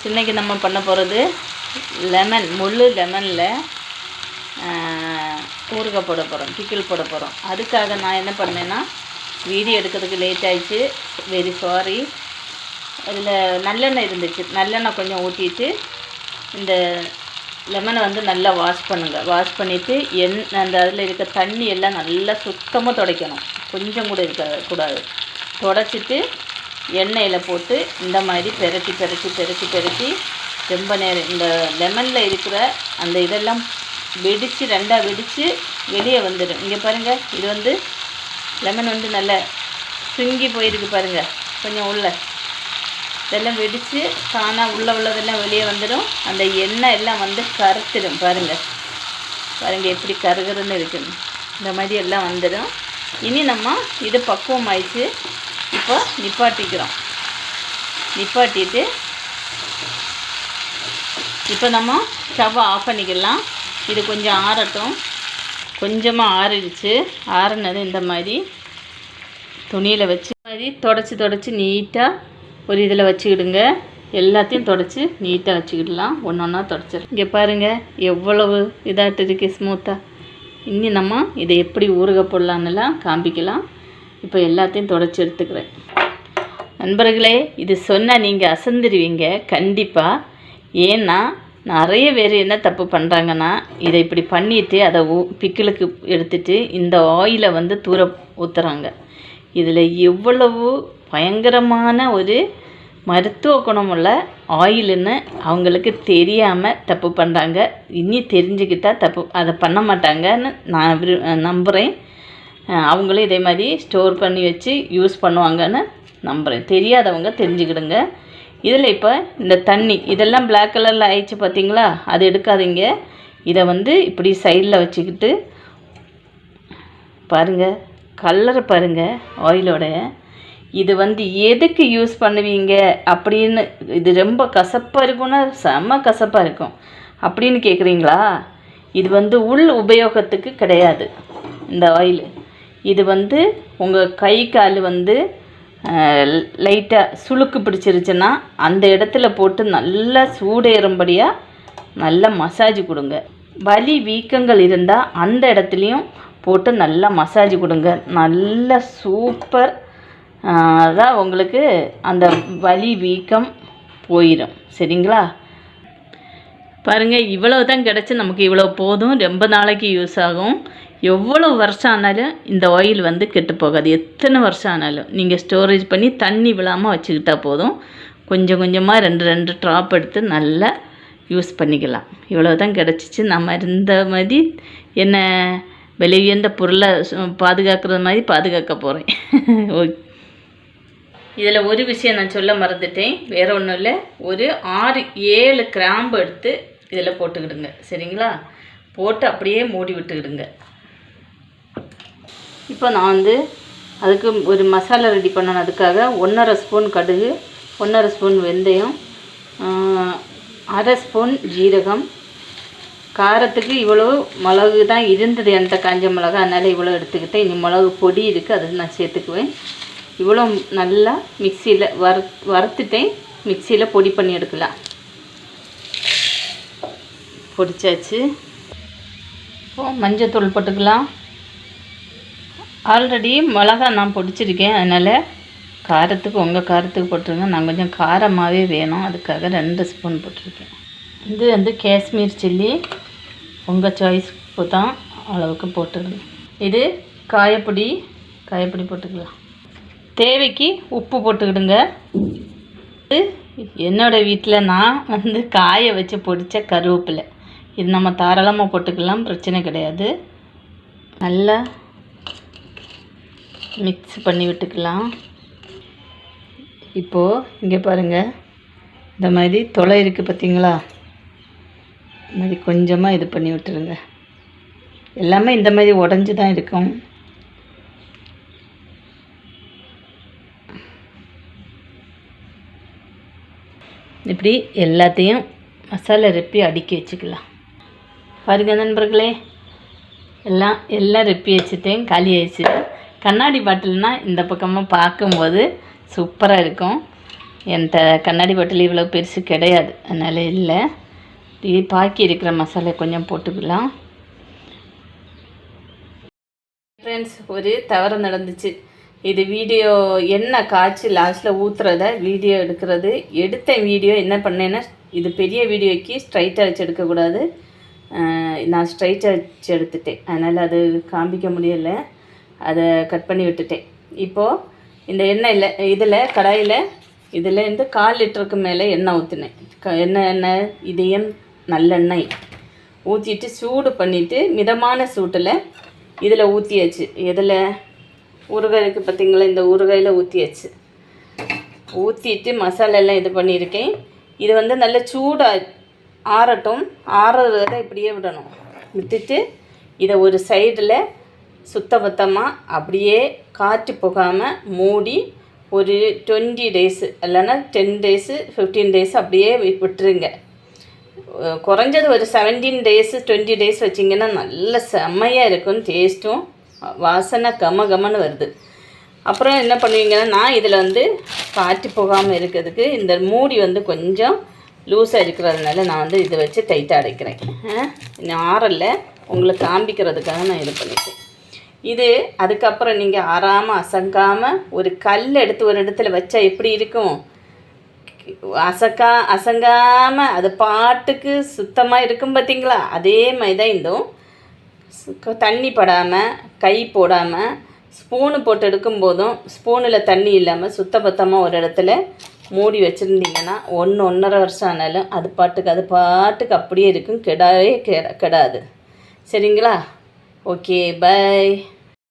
இன்னைக்கு நம்ம பண்ண போகிறது லெமன், முழு லெமனில் ஊறுகாய் போட போகிறோம், பிக்கிள் போட போகிறோம். அதுக்காக நான் என்ன பண்ணேன்னா, வீடியோ எடுக்கிறதுக்கு லேட் ஆகிடுச்சு, வெரி சாரி. அதில் நல்லெண்ணெய் இருந்துச்சு, நல்லெண்ணெய் கொஞ்சம் ஊற்றிட்டு இந்த லெமனை வந்து நல்லா வாஷ் பண்ணுங்கள். வாஷ் பண்ணிவிட்டு அந்த அதில் இருக்க தண்ணி எல்லாம் நல்லா சுத்தமாக துடைக்கணும், கொஞ்சம் கூட இருக்கக்கூடாது. துடைச்சிட்டு எண்ணெயில் போட்டு இந்த மாதிரி பெரட்டி ரொம்ப நேரம் இந்த லெமனில் இருக்கிற அந்த இதெல்லாம் வெடித்து ரெண்டாக வெடித்து வெளியே வந்துடும். இங்கே பாருங்கள், இது வந்து லெமன் வந்து நல்லா சுங்கி போயிருக்கு பாருங்கள். கொஞ்சம் இதெல்லாம் வெடித்து தானாக உள்ளதெல்லாம் வெளியே வந்துடும். அந்த எண்ணெய் எல்லாம் வந்து கருத்துடும் பாருங்கள் எப்படி கருகருன்னு இருக்குது. இந்த மாதிரி எல்லாம் வந்துடும். இனி நம்ம இது பக்குவம் ஆயிடுச்சு. இப்போ நிப்பாட்டிட்டு இப்போ நம்ம ஸ்டவ்வை ஆஃப் பண்ணிக்கலாம். இது கொஞ்சம் ஆறட்டும். கொஞ்சமாக ஆறிடுச்சு. ஆறுனது இந்த மாதிரி துணியில் வச்சு மாதிரி தொடச்சி நீட்டாக ஒரு இதில் வச்சுக்கிடுங்க. எல்லாத்தையும் தொடச்சி நீட்டாக வச்சுக்கிடலாம். ஒன்றா தொடச்சிடும். இங்கே பாருங்கள் எவ்வளவு இதாகிட்டு இருக்குது, ஸ்மூத்தாக. இனி நம்ம இதை எப்படி ஊறுகாய் போடலான்னுலாம் காண்பிக்கலாம். இப்போ எல்லாத்தையும் தொடச்சி எடுத்துக்கிறேன். நண்பர்களே, இது சொன்னால் நீங்கள் அசந்துடுவீங்க கண்டிப்பாக. ஏன்னா நிறைய பேர் என்ன தப்பு பண்ணுறாங்கன்னா, இதை இப்படி பண்ணிவிட்டு அதை பிக்கிளுக்கு எடுத்துகிட்டு இந்த ஆயிலை வந்து தூர ஊற்றுறாங்க. இதில் எவ்வளவு பயங்கரமான ஒரு மருத்துவ குணமுள்ள ஆயிலுன்னு அவங்களுக்கு தெரியாமல் தப்பு பண்ணுறாங்க. இனி தெரிஞ்சுக்கிட்டால் அதை பண்ண மாட்டாங்கன்னு நான் நம்புகிறேன். அவங்களும் இதே மாதிரி ஸ்டோர் பண்ணி வச்சு யூஸ் பண்ணுவாங்கன்னு நம்புகிறேன். தெரியாதவங்க தெரிஞ்சுக்கிடுங்க. இதில் இப்போ இந்த தண்ணி இதெல்லாம் பிளாக் கலரில் ஆயிடுச்சு பார்த்தீங்களா, அது எடுக்காதீங்க. இதை வந்து இப்படி சைடில் வச்சுக்கிட்டு பாருங்கள், கலரை பாருங்கள் ஆயிலோட. இது வந்து எதுக்கு யூஸ் பண்ணுவீங்க அப்படின்னு, இது ரொம்ப கசப்பாக இருக்கும்னா செம்ம கசப்பாக இருக்கும் அப்படின்னு கேட்குறீங்களா? இது வந்து உள் உபயோகத்துக்கு கிடையாது இந்த ஆயில். இது வந்து உங்கள் கை கால் வந்து லைட்டாக சுளுக்கு பிடிச்சிருச்சுன்னா அந்த இடத்துல போட்டு நல்லா சூடேறும்படியாக நல்லா மசாஜ் கொடுங்க. வலி வீக்கங்கள் இருந்தால் அந்த இடத்துலையும் போட்டு நல்லா மசாஜ் கொடுங்க. நல்ல சூப்பர் அதான் உங்களுக்கு அந்த வலி வீக்கம் போயிடும். சரிங்களா? பாருங்கள், இவ்வளோ தான் கிடச்சி நமக்கு, இவ்வளோ போதும். ரொம்ப நாளைக்கு யூஸ் ஆகும். எவ்வளோ வருஷம் ஆனாலும் இந்த ஆயில் வந்து கெட்டு போகாது. எத்தனை வருஷம் ஆனாலும் நீங்கள் ஸ்டோரேஜ் பண்ணி தண்ணி விழாமல் வச்சுக்கிட்டால் போதும். கொஞ்சம் கொஞ்சமாக ரெண்டு ட்ராப் எடுத்து நல்லா யூஸ் பண்ணிக்கலாம். இவ்வளோ தான் கிடச்சிச்சு. நம்ம இந்த மாதிரி என்ன வெளியேந்த பொருளை பாதுகாக்கிறது மாதிரி பாதுகாக்க போகிறேன். ஓகே, இதில் ஒரு விஷயம் நான் சொல்ல மறந்துட்டேன். வேறு ஒன்றும் இல்லை, ஒரு 6-7 கிராம்பு எடுத்து இதில் போட்டுக்கிடுங்க. சரிங்களா? போட்டு அப்படியே மூடி விட்டுக்கிடுங்க. இப்போ நான் வந்து அதுக்கு ஒரு மசாலா ரெடி பண்ணணும். அதுக்காக 1½ ஸ்பூன் கடுகு, 1½ ஸ்பூன் வெந்தயம், 1/2 ஸ்பூன் ஜீரகம். காரத்துக்கு இவ்வளோ மிளகு தான் இருந்தது என்கிட்ட, காஞ்ச மிளகா, அதனால் இவ்வளோ எடுத்துக்கிட்டேன். இனி மிளகு பொடி இருக்குது, அது நான் சேர்த்துக்குவேன். இவ்வளோ நல்லா மிக்சியில் வறுத்துட்டேன். மிக்சியில் பொடி பண்ணி எடுக்கலாம். பொடிச்சாச்சு. இப்போ மஞ்சத்தூள் போட்டுக்கலாம். ஆல்ரெடி மிளகா நான் பொடிச்சிருக்கேன், அதனால் காரத்துக்கு உங்கள் காரத்துக்கு போட்டுருங்க. நான் கொஞ்சம் காரமாகவே வேணும், அதுக்காக 2 ஸ்பூன் போட்டிருக்கேன். இது வந்து காஷ்மீர் சில்லி, உங்கள் சாய்ஸ் தான் அளவுக்கு போட்டுருங்க. இது காயப்பொடி போட்டுக்கலாம். தேவைக்கு உப்பு போட்டுக்கிடுங்க. இது என்னோடய வீட்டில் நான் வந்து காய வச்சு பொடித்த கருவேப்பிலை. இது நம்ம தாராளமாக போட்டுக்கலாம், பிரச்சனை கிடையாது. நல்லா மிக்ஸ் பண்ணி விட்டுக்கலாம். இப்போது இங்கே பாருங்கள், இந்த மாதிரி தொலை இருக்குது பார்த்தீங்களா, இந்த மாதிரி கொஞ்சமாக இது பண்ணி விட்டுருங்க. எல்லாமே இந்த மாதிரி உடஞ்சி தான் இருக்கும். இப்படி எல்லாத்தையும் மசாலா ரெப்பி அடுக்கி வச்சுக்கலாம். பாருங்கள் நண்பர்களே, எல்லாம் ரெப்பி வச்சுட்டேன், காலி ஆயிடுச்சு. கண்ணாடி பாட்டில்னால் இந்த பக்கமாக பார்க்கும்போது சூப்பராக இருக்கும். என்கிட்ட கண்ணாடி பாட்டில் இவ்வளோ பெருசு கிடையாது, அதனால் இல்லை. பாக்கி இருக்கிற மசாலா கொஞ்சம் போட்டுக்கலாம். ஃப்ரெண்ட்ஸ், ஒரு தவறு நடந்துச்சு. இது வீடியோ எண்ணெய் காய்ச்சி லாஸ்ட்டில் ஊற்றுறத வீடியோ எடுக்கிறது எடுத்த வீடியோ என்ன பண்ணேன்னா, இது பெரிய வீடியோக்கு ஸ்ட்ரைட்டாக வச்சு எடுக்கக்கூடாது. நான் ஸ்ட்ரைட்டாக வச்சு எடுத்துட்டேன், அதனால் அது காண்பிக்க முடியலை. அதை கட் பண்ணி விட்டுட்டேன். இப்போது இந்த எண்ணெயில் இதில் கடாயில் இதில் 1/4 லிட்டருக்கு மேலே எண்ணெய் ஊற்றினேன். எண்ணெய் இதையும் நல்லெண்ணெய் ஊற்றிட்டு சூடு பண்ணிவிட்டு மிதமான சூட்டில் இதில் ஊற்றியாச்சு. இதில் ஊறுகாய்க்கு பார்த்திங்களா, இந்த ஊறுகாயில் ஊற்றியாச்சு. ஊற்றிட்டு மசாலெல்லாம் இது பண்ணியிருக்கேன். இது நல்ல சூடாக ஆறட்டும். ஆறுறதை இப்படியே விடணும். விட்டுட்டு இதை ஒரு சைடில் சுத்தபத்தமாக அப்படியே காற்று போகாமல் மூடி ஒரு 20 days இல்லைன்னா 10 days 15 days அப்படியே விட்டுருங்க. குறைஞ்சது ஒரு 17 days 20 days வச்சிங்கன்னா நல்ல செம்மையாக இருக்கும். டேஸ்ட்டும் வாசனை கமன்னு வருது. அப்புறம் என்ன பண்ணுவீங்கன்னா, நான் இதில் காற்று போகாமல் இருக்கிறதுக்கு இந்த மூடி கொஞ்சம் லூஸாக இருக்கிறதுனால நான் இதை வச்சு டைட்டாக அடைக்கிறேன். ஆறலை உங்களுக்கு காண்பிக்கிறதுக்காக நான் இது பண்ணிட்டேன். இது அதுக்கப்புறம் நீங்கள் ஆறாமல் அசங்காமல் ஒரு கல் எடுத்து ஒரு இடத்துல வச்சா எப்படி இருக்கும், அசங்காமல் அது பாட்டுக்கு சுத்தமாக இருக்கும் பார்த்திங்களா, அதே மாதிரி தான் இதுவும். தண்ணி படாமல் கை போடாமல் ஸ்பூனு போட்டு எடுக்கும்போதும் ஸ்பூனில் தண்ணி இல்லாமல் சுத்தபத்தமாக ஒரு இடத்துல மூடி வச்சுருந்தீங்கன்னா 1-1.5 வருஷம் ஆனாலும் அது பாட்டுக்கு அப்படியே இருக்கும். கெடாது. சரிங்களா? Okay, by.